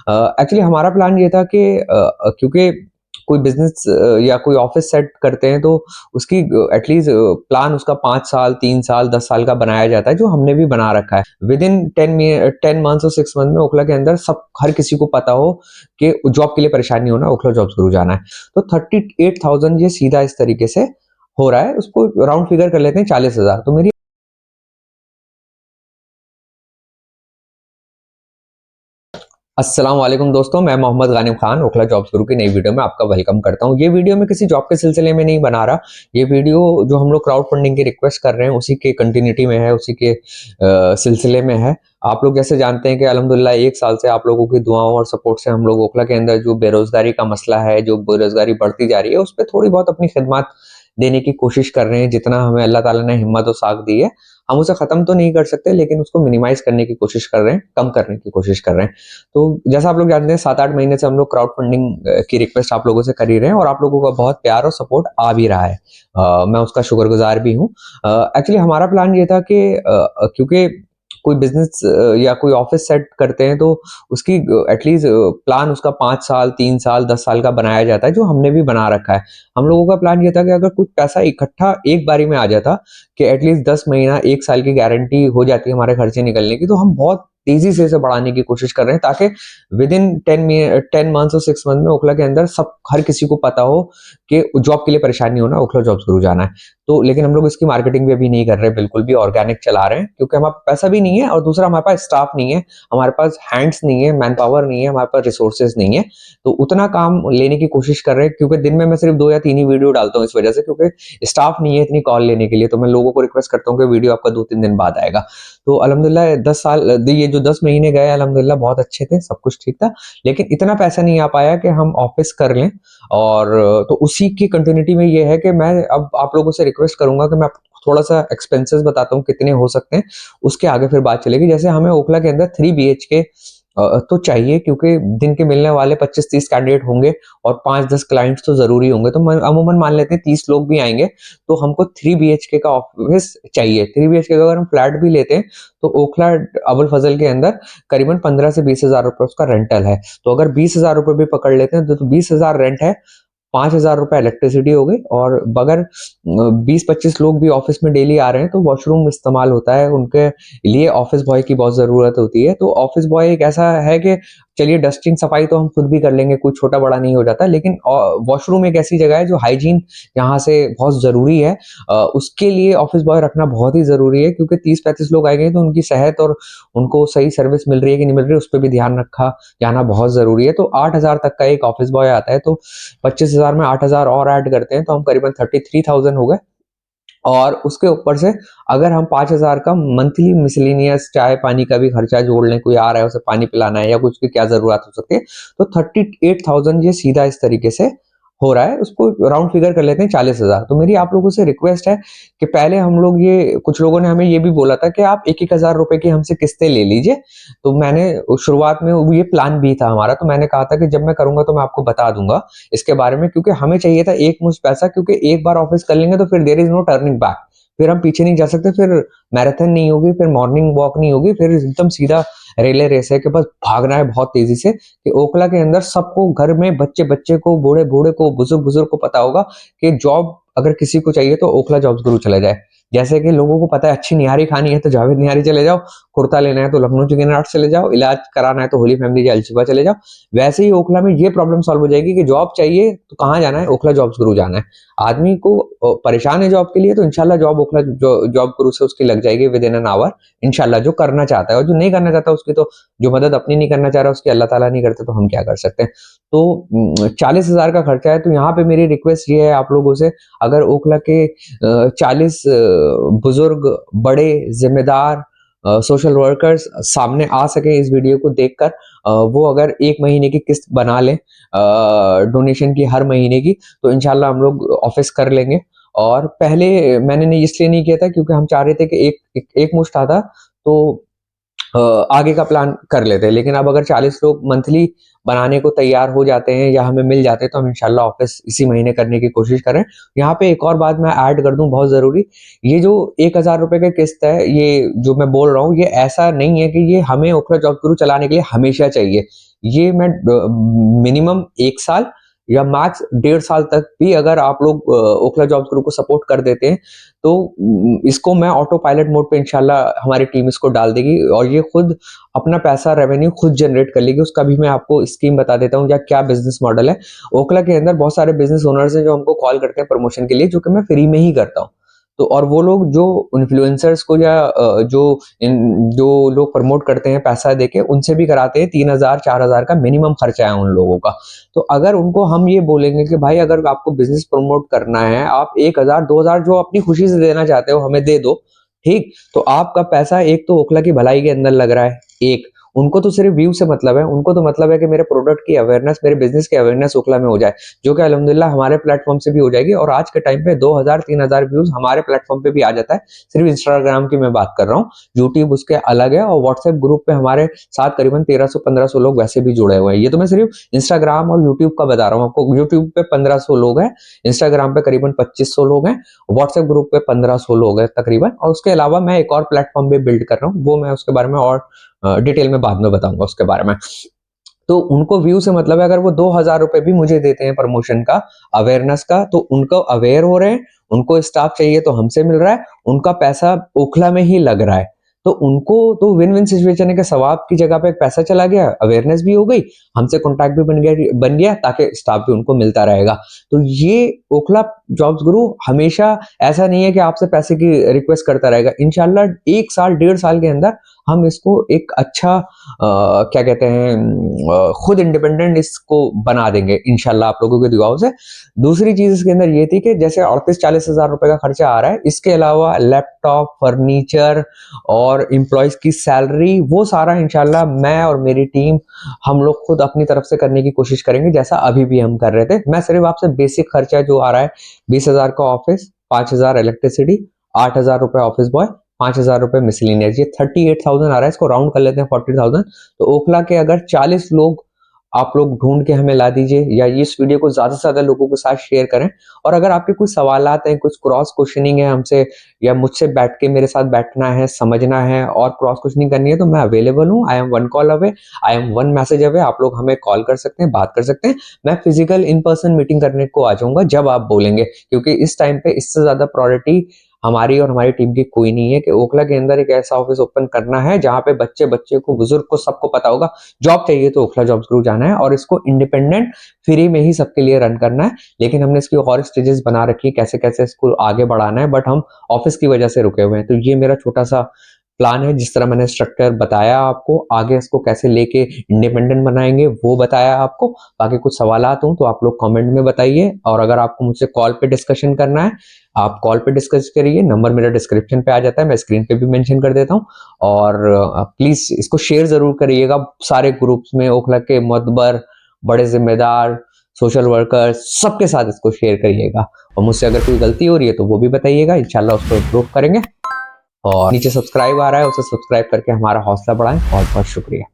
Actually हमारा plan ये था कि क्योंकि कोई बिजनेस या कोई ऑफिस सेट करते हैं तो उसकी एटलीस्ट प्लान उसका 5 साल 3 साल 10 साल का बनाया जाता है, जो हमने भी बना रखा है। विद इन 10 मंथ्स और 6 मंथ में ओखला के अंदर सब हर किसी को पता हो कि जॉब के लिए परेशानी होना, ओखला जॉब्स गुरु जाना है। तो 38,000 ये सीधा इस तरीके से हो रहा है। उसको राउंड फिगर कर लेते हैं 40,000। तो मेरी अस्सलाम वालेकुम दोस्तों, मैं मोहम्मद गानिम खान ओखला जॉब्स गुरु की नई वीडियो में आपका वेलकम करता हूं। ये वीडियो मैं किसी जॉब के सिलसिले में नहीं बना रहा। ये वीडियो जो हम लोग क्राउड फंडिंग की रिक्वेस्ट कर रहे हैं उसी के कंटिन्यूटी में है, उसी के सिलसिले में है। आप लोग जैसे जानते हैं कि अल्हम्दुलिल्लाह 1 साल से आप लोगों की दुआओं और सपोर्ट से हम लोग ओखला के अंदर जो बेरोजगारी का मसला है, जो बेरोजगारी बढ़ती जा रही है, उस पर थोड़ी बहुत अपनी खिदमत देने की कोशिश कर रहे हैं। जितना हमें अल्लाह ताला ने हिम्मत और साख दी है, हम उसे खत्म तो नहीं कर सकते, लेकिन उसको मिनिमाइज करने की कोशिश कर रहे हैं, कम करने की कोशिश कर रहे हैं। तो जैसा आप लोग जानते हैं 7-8 महीने से हम लोग क्राउड फंडिंग की रिक्वेस्ट आप लोगों से कर ही रहे हैं और आप लोगों का बहुत प्यार और सपोर्ट आ भी रहा है। मैं उसका शुक्रगुजार भी हूँ। एक्चुअली हमारा प्लान ये था कि क्योंकि कोई बिजनेस या कोई ऑफिस सेट करते हैं तो उसकी एटलीस्ट प्लान उसका 5 साल 3 साल 10 साल का बनाया जाता है, जो हमने भी बना रखा है। हम लोगों का प्लान ये था कि अगर कुछ पैसा इकट्ठा एक बारी में आ जाता कि एटलीस्ट 10 महीना 1 साल की गारंटी हो जाती है हमारे खर्चे निकलने की, तो हम बहुत तेजी से इसे बढ़ाने की कोशिश कर रहे हैं, ताकि विद इन 10 मंथ्स और 6 मंथ में ओखला के अंदर सब हर किसी को पता हो कि जॉब के लिए परेशानी होना, ओखला जॉब्स गुरु जाना है। तो लेकिन हम लोग इसकी मार्केटिंग भी अभी नहीं कर रहे, बिल्कुल भी ऑर्गेनिक चला रहे हैं, क्योंकि हमारे पास पैसा भी नहीं है और दूसरा हमारे पास स्टाफ नहीं है, हमारे पास हैंड्स नहीं है, मैन पावर नहीं है, हमारे पास रिसोर्सेज नहीं है। तो उतना काम लेने की कोशिश कर रहे हैं, क्योंकि दिन में मैं सिर्फ 2 या 3 ही वीडियो डालता हूँ इस वजह से, क्योंकि स्टाफ नहीं है इतनी कॉल लेने के लिए। तो मैं लोगों को रिक्वेस्ट करता हूँ कि वीडियो आपका 2-3 दिन बाद आएगा। तो अल्हम्दुलिल्लाह 10 साल ये जो 10 महीने गए अल्हम्दुलिल्लाह बहुत अच्छे थे, सब कुछ ठीक था, लेकिन इतना पैसा नहीं आ पाया कि हम ऑफिस कर लें। और तो उसी की कंटिन्यूटी में ये है कि मैं अब आप लोगों से रिक्वेस्ट करूंगा कि मैं थोड़ा सा एक्सपेंसेस बताता हूँ कितने हो सकते हैं, उसके आगे फिर बात चलेगी। जैसे हमें ओखला के अंदर 3 BHK तो चाहिए, क्योंकि दिन के मिलने वाले 25-30 कैंडिडेट होंगे और 5-10 क्लाइंट्स तो जरूरी होंगे। तो अमूमन मान लेते हैं 30 लोग भी आएंगे, तो हमको 3 BHK का ऑफिस चाहिए। 3 BHK का अगर हम फ्लैट भी लेते हैं तो ओखला अबुल फजल के अंदर करीबन 15 से 20 हजार रुपए उसका रेंटल है। तो अगर 20 हजार रुपए भी पकड़ लेते हैं तो 20 हजार रेंट है, 5 हजार रुपए इलेक्ट्रिसिटी हो गई। और अगर 20-25 लोग भी ऑफिस में डेली आ रहे हैं तो वॉशरूम इस्तेमाल होता है, उनके लिए ऑफिस बॉय की बहुत जरूरत होती है। तो ऑफिस बॉय एक ऐसा है कि चलिए डस्टिंग सफाई तो हम खुद भी कर लेंगे, कोई छोटा बड़ा नहीं हो जाता, लेकिन वॉशरूम एक ऐसी जगह है जो हाइजीन यहाँ से बहुत जरूरी है। उसके लिए ऑफिस बॉय रखना बहुत ही जरूरी है, क्योंकि 30-35 लोग आएंगे तो उनकी सेहत और उनको सही सर्विस मिल रही है कि नहीं मिल रही है, उस पर भी ध्यान रखा जाना बहुत जरूरी है। तो 8 हजार तक का एक ऑफिस बॉय आता है, तो 25 हजार में 8 हजार और ऐड करते हैं तो हम करीबन 33,000 हो गए। और उसके ऊपर से अगर हम 5 हजार का मंथली मिसलिनियस चाय पानी का भी खर्चा जोड़ लें, कोई आ रहा है उसे पानी पिलाना है या कुछ की क्या जरूरत हो सकती है, तो 38,000 ये सीधा इस तरीके से हो रहा है। उसको राउंड फिगर कर लेते हैं 40 हजार। तो मेरी आप लोगों से रिक्वेस्ट है कि पहले हम लोग ये, कुछ लोगों ने हमें ये भी बोला था कि आप 1-1 हजार रुपए की हमसे किस्तें ले लीजिए। तो मैंने शुरुआत में ये प्लान भी था हमारा, तो मैंने कहा था कि जब मैं करूंगा तो मैं आपको बता दूंगा इसके बारे में, क्योंकि हमें चाहिए था एक मुश्त पैसा, क्योंकि एक बार ऑफिस कर लेंगे तो फिर there is no turning back, फिर हम पीछे नहीं जा सकते, फिर मैराथन नहीं होगी, फिर मॉर्निंग वॉक नहीं होगी, फिर एकदम सीधा रिले रेस है कि बस भागना है बहुत तेजी से। कि ओखला के अंदर सबको, घर में बच्चे बच्चे को, बूढ़े बूढ़े को, बुजुर्ग बुजुर्ग को पता होगा कि जॉब अगर किसी को चाहिए तो ओखला जॉब्स गुरु चला जाए। जैसे कि लोगों को पता है अच्छी निहारी खानी है तो जावेद निहारी चले जाओ, कुर्ता लेना है तो लखनऊ चिकन आर्ट चले जाओ, इलाज कराना है तो होली फैमिली अलशिफा चले जाओ। वैसे ही ओखला में ये प्रॉब्लम सॉल्व हो जाएगी कि जॉब चाहिए तो कहाँ जाना है, ओखला जॉब्स गुरु जाना है। आदमी को परेशान है जॉब के लिए तो इंशाल्लाह जॉब ओखला जॉब गुरु से उसकी लग जाएगी विद इन एन आवर इंशाल्लाह। जो करना चाहता है, और जो नहीं करना चाहता उसकी तो, जो मदद अपनी नहीं करना चाह रहा उसकी अल्लाह ताला नहीं करते, तो हम क्या कर सकते हैं। तो 40 हजार का खर्चा है। तो यहाँ पे मेरी रिक्वेस्ट ये है आप लोगों से, अगर ओखला के 40 बुजुर्ग बड़े जिम्मेदार सोशल वर्कर्स सामने आ सके इस वीडियो को देखकर, वो अगर 1 महीने की किस्त बना लें डोनेशन की हर महीने की, तो इंशाल्लाह हम लोग ऑफिस कर लेंगे। और पहले मैंने इसलिए नहीं किया था क्योंकि हम चाह रहे थे कि एक मुश्त आता तो आगे का प्लान कर लेते हैं, लेकिन अब अगर 40 लोग मंथली बनाने को तैयार हो जाते हैं या हमें मिल जाते हैं तो हम इंशाल्लाह ऑफिस इसी महीने करने की कोशिश करें। यहाँ पे एक और बात मैं ऐड कर दूं बहुत जरूरी, ये जो 1 हजार रुपए का किस्त है, ये जो मैं बोल रहा हूँ, ये ऐसा नहीं है कि ये हमें ओखला जॉब गुरु चलाने के लिए हमेशा चाहिए। ये मैं मिनिमम 1 साल या मैक्स 1.5 साल तक भी अगर आप लोग ओखला जॉब्स ग्रुप को सपोर्ट कर देते हैं तो इसको मैं ऑटो पायलट मोड पे इंशाल्लाह हमारी टीम इसको डाल देगी और ये खुद अपना पैसा रेवेन्यू खुद जनरेट कर लेगी। उसका भी मैं आपको स्कीम बता देता हूँ या क्या बिजनेस मॉडल है। ओखला के अंदर बहुत सारे बिजनेस ओनर्स हैं जो हमको कॉल करते हैं प्रमोशन के लिए, जो कि मैं फ्री में ही करता हूँ। तो और वो लोग जो इन्फ्लुएंसर्स को या जो लोग प्रमोट करते हैं पैसा देके, उनसे भी कराते हैं। 3,000 4,000 का मिनिमम खर्चा है उन लोगों का। तो अगर उनको हम ये बोलेंगे कि भाई अगर आपको बिजनेस प्रमोट करना है, आप 1,000 2,000 जो अपनी खुशी से देना चाहते हो हमें दे दो, ठीक। तो आपका पैसा एक तो ओखला की भलाई के अंदर लग रहा है, एक उनको तो सिर्फ व्यू से मतलब है, उनको तो मतलब है कि मेरे प्रोडक्ट की अवेयरनेस, मेरे बिजनेस की अवेयरनेस ओखला में हो जाए, जो कि अल्हम्दुलिल्लाह हमारे प्लेटफॉर्म से भी हो जाएगी। और आज के टाइम पे 2,000 3,000 व्यूज हमारे प्लेटफॉर्म पे भी आ जाता है। सिर्फ इंस्टाग्राम की मैं बात कर रहा हूँ, यूट्यूब उसके अलग है। और व्हाट्सएप ग्रुप पे हमारे साथ करीबन 1300-1500 लोग वैसे भी जुड़े हुए हैं। ये तो मैं सिर्फ इंस्टाग्राम और यूट्यूब का बता रहा हूँ आपको। यूट्यूब पे 1500 लोग हैं, इंस्टाग्राम पे करीबन 2500 लोग हैं, व्हाट्सएप ग्रुप पे 1500 लोग हैं तकरीबन। और उसके अलावा मैं एक और प्लेटफॉर्म भी बिल्ड कर रहा हूँ, वो मैं उसके बारे में और डिटेल में बाद में बताऊंगा उसके बारे में। तो उनको व्यू से मतलब है, अगर वो 2,000 रुपए भी मुझे देते हैं प्रमोशन का, अवेयरनेस का, तो उनको अवेयर हो रहे हैं, उनको स्टाफ चाहिए तो हमसे मिल रहा है, उनका पैसा ओखला में ही लग रहा है। तो उनको तो विन विन सिचुएशन है कि सवाब की जगह पे एक पैसा चला गया, अवेयरनेस भी हो गई, हमसे कॉन्टैक्ट भी बन गया ताकि स्टाफ भी उनको मिलता रहेगा। तो ये ओखला जॉब्स गुरु हमेशा ऐसा नहीं है कि आपसे पैसे की रिक्वेस्ट करता रहेगा। इंशाल्लाह 1 साल 1.5 साल के अंदर हम इसको एक अच्छा क्या कहते हैं खुद इंडिपेंडेंट इसको बना देंगे इंशाल्लाह आप लोगों की दुआओं से। दूसरी चीज इसके अंदर ये थी कि जैसे 38-40 हजार रुपए का खर्चा आ रहा है, इसके अलावा लैपटॉप, फर्नीचर और एम्प्लॉयज की सैलरी, वो सारा इंशाल्लाह मैं और मेरी टीम हम लोग खुद अपनी तरफ से करने की कोशिश करेंगे, जैसा अभी भी हम कर रहे थे। मैं सिर्फ आपसे बेसिक खर्चा जो आ रहा है 20,000 का ऑफिस, 5,000 इलेक्ट्रिसिटी, 8,000 रुपए ऑफिस बॉय, 5,000 रुपए मिसलिनियस, ये 38,000 आ रहा है। इसको राउंड कर लेते हैं 40,000। तो ओखला के अगर 40 लोग आप लोग ढूंढ के हमें ला दीजिए, या इस वीडियो को ज्यादा से ज्यादा लोगों के साथ शेयर करें। और अगर आपके कुछ सवालात हैं, कुछ क्रॉस क्वेश्चनिंग है हमसे, या मुझसे बैठ के मेरे साथ बैठना है, समझना है और क्रॉस क्वेश्चनिंग करनी है, तो मैं अवेलेबल हूँ। I am 1 call away, I am 1 message away. आप लोग हमें कॉल कर सकते हैं, बात कर सकते हैं। मैं फिजिकल इन पर्सन मीटिंग करने को आ जाऊंगा जब आप बोलेंगे, क्योंकि इस टाइम पे इससे ज्यादा प्रायोरिटी हमारी और हमारी टीम की कोई नहीं है कि ओखला के अंदर एक ऐसा ऑफिस ओपन करना है जहां पे बच्चे बच्चे को, बुजुर्ग को, सबको पता होगा जॉब चाहिए तो ओखला जॉब्स ग्रुप जाना है, और इसको इंडिपेंडेंट फ्री में ही सबके लिए रन करना है। लेकिन हमने इसकी और स्टेजेस बना रखी है कैसे कैसे इसको आगे बढ़ाना है, बट हम ऑफिस की वजह से रुके हुए हैं। तो ये मेरा छोटा सा प्लान है, जिस तरह मैंने स्ट्रक्चर बताया आपको, आगे इसको कैसे लेके इंडिपेंडेंट बनाएंगे वो बताया आपको। बाकी कुछ सवालात हो तो आप लोग कमेंट में बताइए, और अगर आपको मुझसे कॉल पे डिस्कशन करना है आप कॉल पे डिस्कस करिए। नंबर मेरा डिस्क्रिप्शन पे आ जाता है, मैं स्क्रीन पे भी मेंशन कर देता हूँ। और प्लीज इसको शेयर जरूर करिएगा सारे ग्रुप्स में, ओखला के मोतबर, बड़े जिम्मेदार, सोशल वर्कर, सबके साथ इसको शेयर करिएगा। और मुझसे अगर कोई गलती हो रही है तो वो भी बताइएगा, इंशाल्लाह उसको इम्प्रूव करेंगे। और नीचे सब्सक्राइब आ रहा है, उसे सब्सक्राइब करके हमारा हौसला बढ़ाएं। बहुत बहुत शुक्रिया।